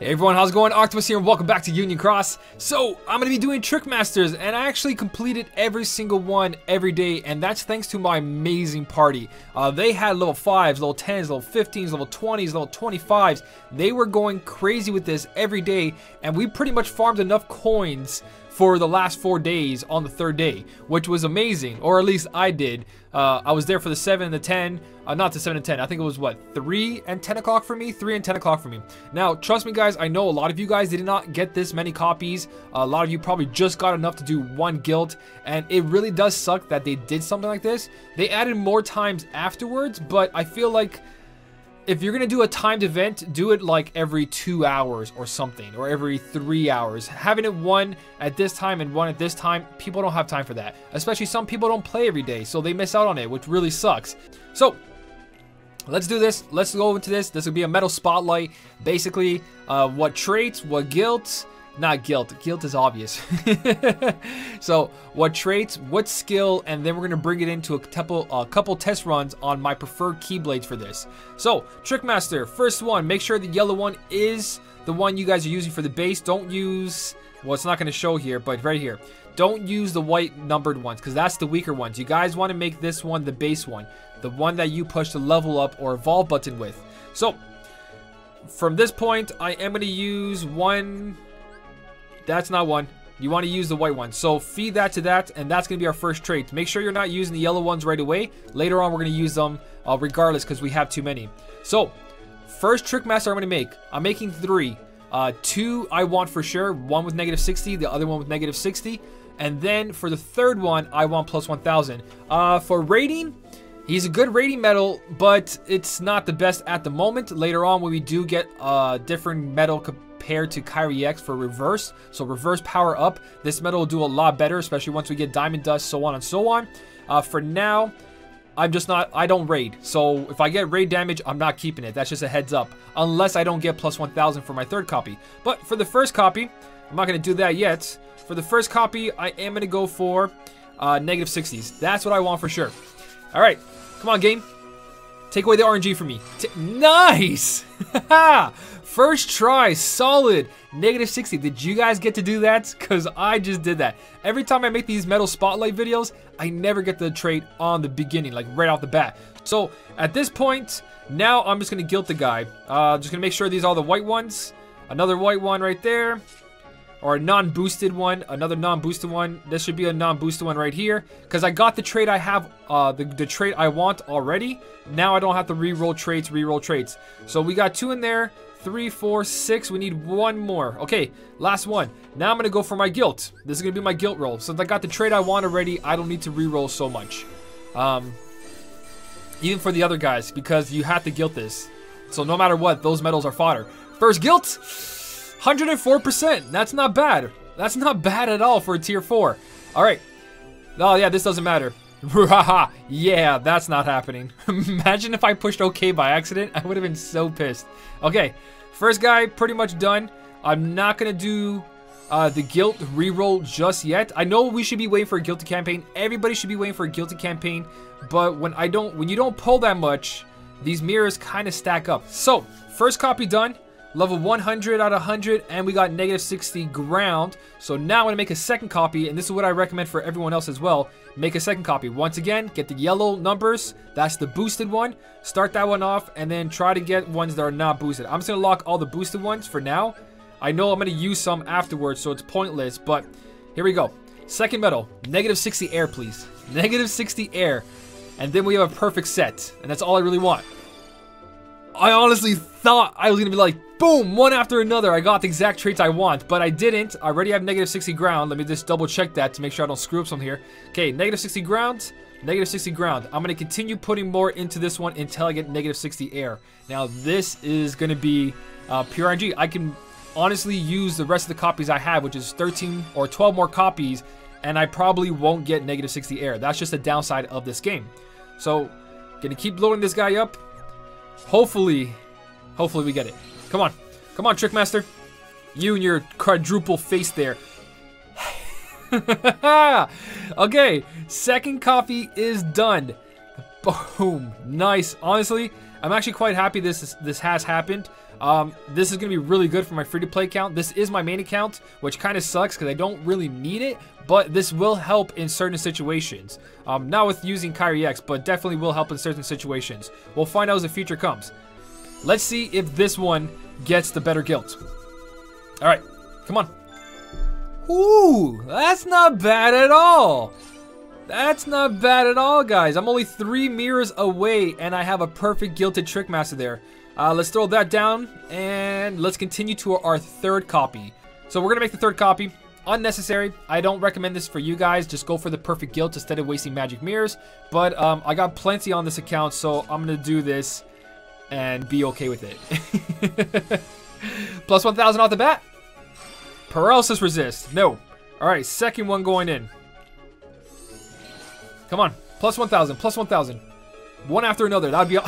Hey everyone, how's it going? Octopus here and welcome back to Union Cross. So, I'm going to be doing Trickmasters and I actually completed every single one every day, and that's thanks to my amazing party. They had level 5s, level 10s, level 15s, level 20s, level 25s. They were going crazy with this every day, and we pretty much farmed enough coins for the last 4 days on the 3rd day, which was amazing, or at least I did. I was there for the 7 and the 10, not the 7 and 10, I think it was what, 3 and 10 o'clock for me? 3 and 10 o'clock for me. Now, trust me guys, I know a lot of you guys did not get this many copies. A lot of you probably just got enough to do 1 guild, and it really does suck that they did something like this. They added more times afterwards, but I feel like if you're gonna do a timed event, do it like every 2 hours or something, or every 3 hours. Having it one at this time and one at this time, people don't have time for that. Especially some people don't play every day, so they miss out on it, which really sucks. So, let's do this. Let's go into this. This will be a medal spotlight. Basically, what traits, what guilds. Not guilt. Guilt is obvious. So, what traits, what skill, and then we're going to bring it into a couple test runs on my preferred keyblades for this. So, Trickmaster, first one, make sure the yellow one is the one you guys are using for the base. Don't use, well, it's not going to show here, but right here. Don't use the white numbered ones, because that's the weaker ones. You guys want to make this one the base one. The one that you push the level up or evolve button with. So, from this point, I am going to use one. That's not one. You want to use the white one. So feed that to that, and that's going to be our first trait. Make sure you're not using the yellow ones right away. Later on, we're going to use them regardless because we have too many. So, first Trickmaster I'm going to make. I'm making 3. 2 I want for sure. One with -60, the other one with -60. And then for the third one, I want plus 1000. For rating, he's a good rating medal, but it's not the best at the moment. Later on, when we do get a different medal compared to Kyrie X for reverse, so reverse power up, this medal will do a lot better, especially once we get diamond dust, so on and so on. For now, I don't raid, so if I get raid damage, I'm not keeping it. That's just a heads up, unless I don't get plus 1000 for my 3rd copy. But for the first copy, I'm not going to do that yet. For the first copy, I am going to go for -60s. That's what I want for sure. All right, come on, game. Take away the RNG from me. Nice! First try, solid. -60. Did you guys get to do that? Because I just did that. Every time I make these medal spotlight videos, I never get the trait on the beginning, like right off the bat. So at this point, now I'm just going to guilt the guy. Just going to make sure these are the white ones. Another white one right there. Or a non-boosted one, another non-boosted one. This should be a non-boosted one right here, because I got the trait I have, the trait I want already. Now I don't have to re-roll traits, So we got 2 in there, 3, 4, 6. We need 1 more. Okay, last one. Now I'm gonna go for my guilt. This is gonna be my guilt roll. Since I got the trait I want already, I don't need to re-roll so much. Even for the other guys, because you have to guilt this. So no matter what, those medals are fodder. First guilt. 104%. That's not bad. That's not bad at all for a tier 4. All right. Oh yeah, this doesn't matter. Yeah, that's not happening. Imagine if I pushed OK by accident. I would have been so pissed. Okay, first guy pretty much done. I'm not gonna do the guilt reroll just yet. I know we should be waiting for a guilty campaign. Everybody should be waiting for a guilty campaign. But when you don't pull that much, these mirrors kind of stack up. So first copy done. Level 100 out of 100, and we got -60 ground. So now I'm going to make a second copy, and this is what I recommend for everyone else as well. Make a second copy. Once again, get the yellow numbers. That's the boosted one. Start that one off, and then try to get ones that are not boosted. I'm just going to lock all the boosted ones for now. I know I'm going to use some afterwards, so it's pointless, but here we go. Second medal, -60 air, please. -60 air. And then we have a perfect set, and that's all I really want. I honestly thought I was going to be like, boom, one after another. I got the exact traits I want, but I didn't. I already have -60 ground. Let me just double check that to make sure I don't screw up something here. Okay, -60 ground, -60 ground. I'm going to continue putting more into this one until I get -60 air. Now, this is going to be pure RNG. I can honestly use the rest of the copies I have, which is 13 or 12 more copies, and I probably won't get -60 air. That's just the downside of this game. So, going to keep loading this guy up. Hopefully we get it. Come on. Come on, Trickmaster. You and your quadruple face there. Okay, second copy is done. Boom. Nice. Honestly, I'm actually quite happy this has happened. This is going to be really good for my free-to-play account. This is my main account, which kind of sucks because I don't really need it, but this will help in certain situations. Not with using Kyrie X, but definitely will help in certain situations. We'll find out as the future comes. Let's see if this one gets the better guilt. All right, come on. Ooh, that's not bad at all. That's not bad at all, guys. I'm only 3 mirrors away, and I have a perfect gilted Trickmaster there. Let's throw that down, and let's continue to our third copy. So we're gonna make the third copy. Unnecessary. I don't recommend this for you guys. Just go for the perfect gilt instead of wasting magic mirrors. But I got plenty on this account, so I'm gonna do this and be okay with it. Plus 1,000 off the bat. Paralysis resist. No. All right, second one going in. Come on. Plus 1,000. Plus 1,000. One after another. That'd be...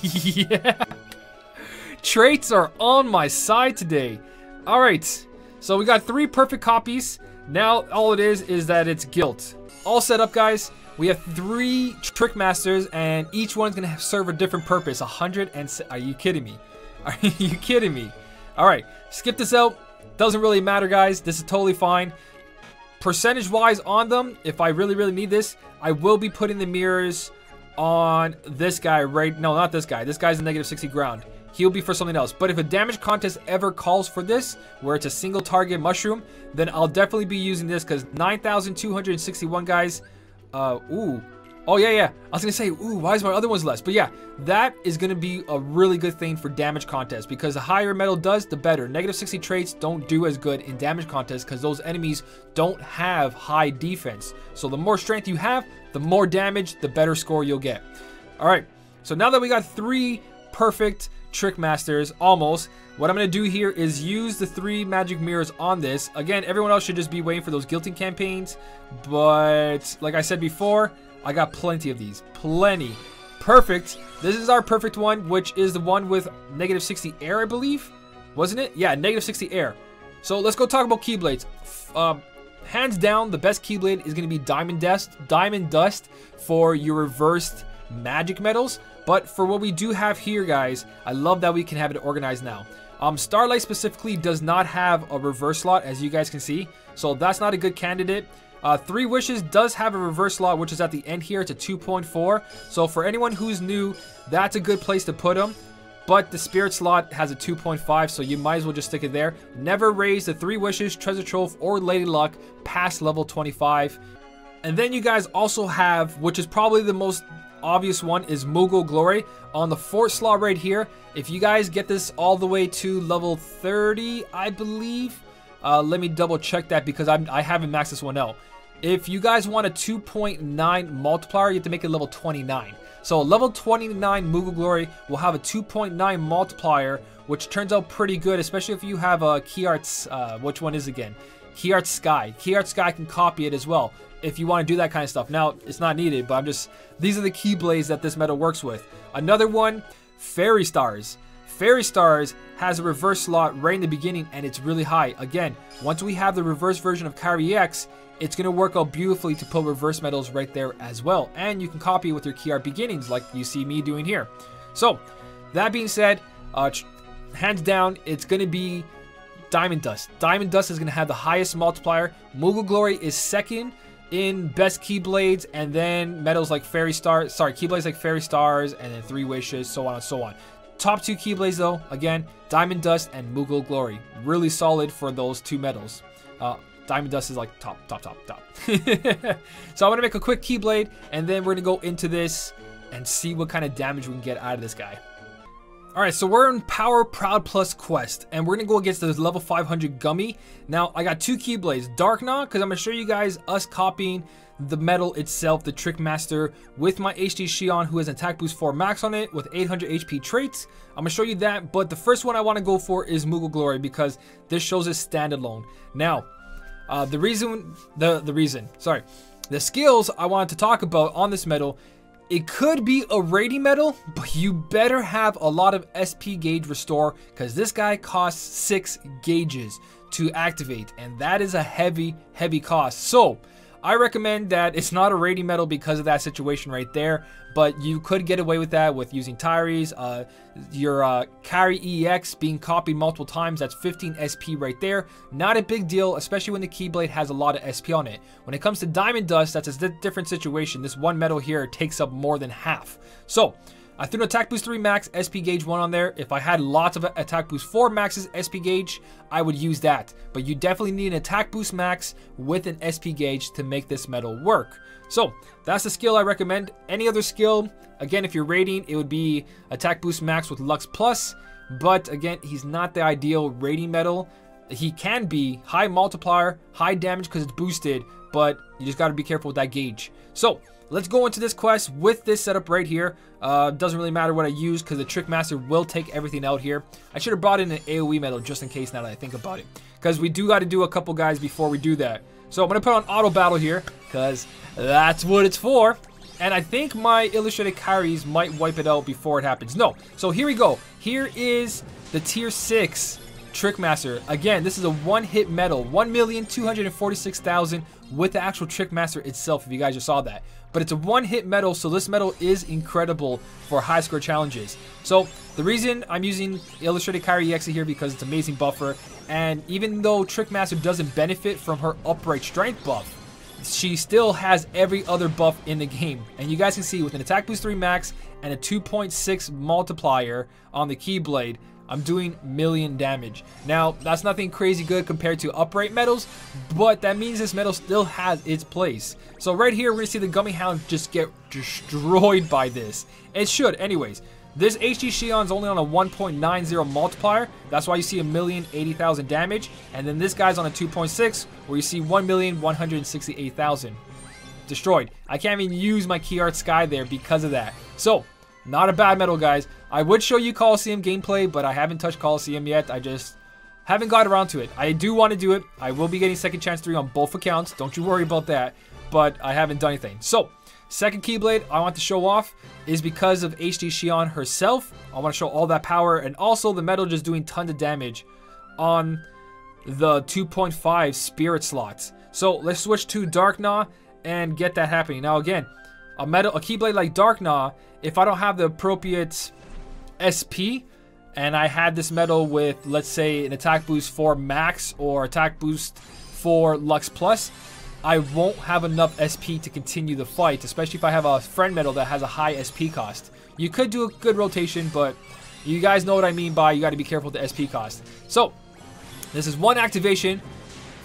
Yeah. Traits are on my side today. All right. So we got 3 perfect copies. Now all it is that it's guilt. All set up, guys. We have 3 Trickmasters, and each one's going to serve a different purpose. 100 and... Are you kidding me? Are you kidding me? All right. Skip this out. Doesn't really matter, guys. This is totally fine. Percentage-wise on them, if I really need this, I will be putting the mirrors on this guy right... No, not this guy. This guy's a negative 60 ground. He'll be for something else. But if a damage contest ever calls for this, where it's a single target mushroom, then I'll definitely be using this because 9,261, guys. Ooh. Oh, yeah. I was going to say, ooh, why is my other ones less? But yeah, that is going to be a really good thing for damage contests because the higher metal does, the better. Negative 60 traits don't do as good in damage contests because those enemies don't have high defense. So the more strength you have, the more damage, the better score you'll get. All right. So now that we got 3 perfect Trickmasters, almost, what I'm going to do here is use the 3 magic mirrors on this. Again, everyone else should just be waiting for those guilting campaigns. But like I said before, I got plenty of these. Plenty. Perfect. This is our perfect one, which is the one with negative 60 air, I believe. Wasn't it? Yeah, negative 60 air. So let's go talk about Keyblades. Hands down, the best Keyblade is going to be Diamond Dust for your reversed magic metals. But for what we do have here, guys, I love that we can have it organized now. Starlight specifically does not have a reverse slot, as you guys can see. So that's not a good candidate. 3 Wishes does have a reverse slot, which is at the end here. It's a 2.4. So for anyone who's new, that's a good place to put them. But the Spirit slot has a 2.5, so you might as well just stick it there. Never raise the 3 Wishes, Treasure Trove, or Lady Luck past level 25. And then you guys also have, which is probably the most obvious one, is Moogle Glory on the 4th slot right here. If you guys get this all the way to level 30, I believe. Let me double check that because I haven't maxed this one out. If you guys want a 2.9 multiplier, you have to make it level 29. So level 29 Moogle Glory will have a 2.9 multiplier, which turns out pretty good, especially if you have a Key Arts, which one is again? Key Arts Sky. Key Arts Sky can copy it as well if you want to do that kind of stuff. Now, it's not needed, but these are the Keyblades that this metal works with. Another one, Fairy Stars. Fairy Stars has a reverse slot right in the beginning, and it's really high. Again, once we have the reverse version of Kyrie X, it's going to work out beautifully to put reverse metals right there as well. And you can copy it with your Key Art Beginnings like you see me doing here. So, that being said, hands down, it's going to be Diamond Dust. Diamond Dust is going to have the highest multiplier. Moogle Glory is second in best Keyblades, and then metals like Keyblades like Fairy Stars, and then 3 Wishes, so on and so on. Top 2 Keyblades though, again, Diamond Dust and Moogle Glory. Really solid for those 2 metals. Diamond Dust is like top. So I'm going to make a quick Keyblade, and then we're going to go into this and see what kind of damage we can get out of this guy. Alright, so we're in Power Proud Plus Quest, and we're going to go against this level 500 Gummy. Now, I got 2 Keyblades. Darkgnaw, because I'm going to show you guys us copying the metal itself, the Trickmaster, with my HD Shion, who has an attack boost 4 max on it with 800 HP traits. I'm going to show you that, but the first one I want to go for is Moogle Glory, because this shows it standalone. Now, the skills I wanted to talk about on this metal, it could be a rating metal, but you better have a lot of SP gauge restore, because this guy costs 6 gauges to activate, and that is a heavy cost. So I recommend that it's not a rating medal because of that situation right there, but you could get away with that with using Tyrese, your Carry EX being copied multiple times. That's 15 SP right there. Not a big deal, especially when the Keyblade has a lot of SP on it. When it comes to Diamond Dust, that's a different situation. This one medal here takes up more than half. So I threw an Attack Boost 3 Max SP Gauge 1 on there. If I had lots of Attack Boost 4 Max's SP Gauge, I would use that. But you definitely need an Attack Boost Max with an SP Gauge to make this medal work. So that's the skill I recommend. Any other skill, again, if you're rating, it would be Attack Boost Max with Lux Plus. But again, he's not the ideal rating medal. He can be high multiplier, high damage because it's boosted, but you just got to be careful with that gauge. So let's go into this quest with this setup right here. Doesn't really matter what I use because the Trickmaster will take everything out here. I should have brought in an AoE medal just in case now that I think about it, because we do got to do a couple guys before we do that. So I'm going to put on auto battle here because that's what it's for. And I think my illustrated carries might wipe it out before it happens. No. So here we go. Here is the tier 6 Trickmaster. Again, this is a one-hit medal, 1,246,000 with the actual Trickmaster itself, if you guys just saw that. But it's a one-hit medal, so this medal is incredible for high-score challenges. So the reason I'm using Illustrated Kairi EX here because it's amazing buffer, and even though Trickmaster doesn't benefit from her upright strength buff, she still has every other buff in the game. And you guys can see with an Attack Boost 3 Max and a 2.6 multiplier on the Keyblade, I'm doing million damage. Now, that's nothing crazy good compared to upright medals, but that means this medal still has its place. So right here, we're going to see the Gummy Hound just get destroyed by this. It should, anyways. This HD Shion's only on a 1.90 multiplier. That's why you see 1,080,000 damage. And then this guy's on a 2.6, where you see 1,168,000 destroyed. I can't even use my Key Art Sky there because of that. So, not a bad medal, guys. I would show you Coliseum gameplay, but I haven't touched Coliseum yet. I just haven't got around to it. I do want to do it. I will be getting Second Chance 3 on both accounts. Don't you worry about that. But I haven't done anything. So, second Keyblade I want to show off is because of HD Shion herself. I want to show all that power, and also the medal just doing tons of damage on the 2.5 Spirit slots. So, let's switch to Dark Gnaw and get that happening. Now, again, a Keyblade like Dark Gnaw, if I don't have the appropriate SP, and I had this medal with, let's say, an Attack Boost 4 Max or Attack Boost 4 Lux Plus, I won't have enough SP to continue the fight, especially if I have a friend medal that has a high SP cost. You could do a good rotation, but you guys know what I mean by you got to be careful with the SP cost. So, this is one activation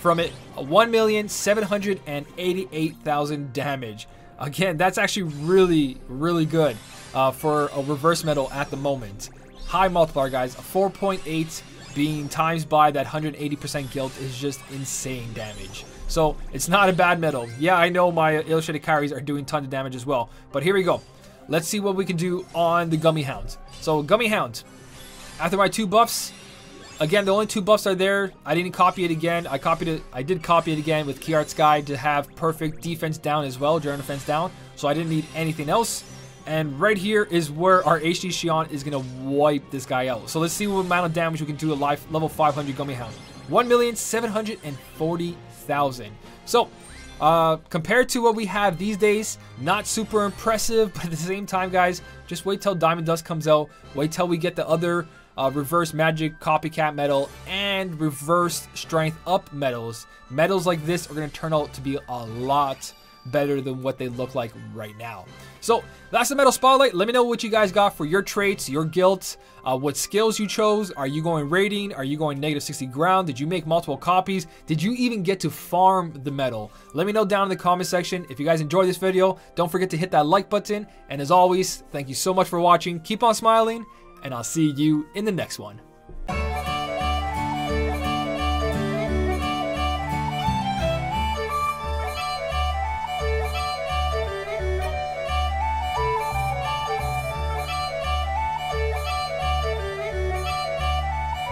from it, 1,788,000 damage. Again, that's actually really, really good for a reverse medal at the moment. High multiplier, guys. A 4.8 being times by that 180% guilt is just insane damage. So, it's not a bad medal. Yeah, I know my Illustrated Carries are doing tons of damage as well. But here we go. Let's see what we can do on the Gummy Hound. So, Gummy Hound. After my 2 buffs, again, the only 2 buffs are there. I didn't copy it again. I did copy it again with Key Art Sky to have perfect defense down as well, during defense down. So I didn't need anything else. And right here is where our HD Shion is going to wipe this guy out. So let's see what amount of damage we can do at level 500 Gummy Hound. 1,740,000. So, compared to what we have these days, not super impressive, but at the same time, guys, just wait till Diamond Dust comes out. Wait till we get the other reverse magic copycat medal and reverse strength up medals. Medals like this are going to turn out to be a lot better than what they look like right now. So that's the medal spotlight. Let me know what you guys got for your traits, your guilt, what skills you chose. Are you going rating? Are you going -60 ground? Did you make multiple copies? Did you even get to farm the medal? Let me know down in the comment section. If you guys enjoyed this video, don't forget to hit that like button. And as always, thank you so much for watching. Keep on smiling, and I'll see you in the next one.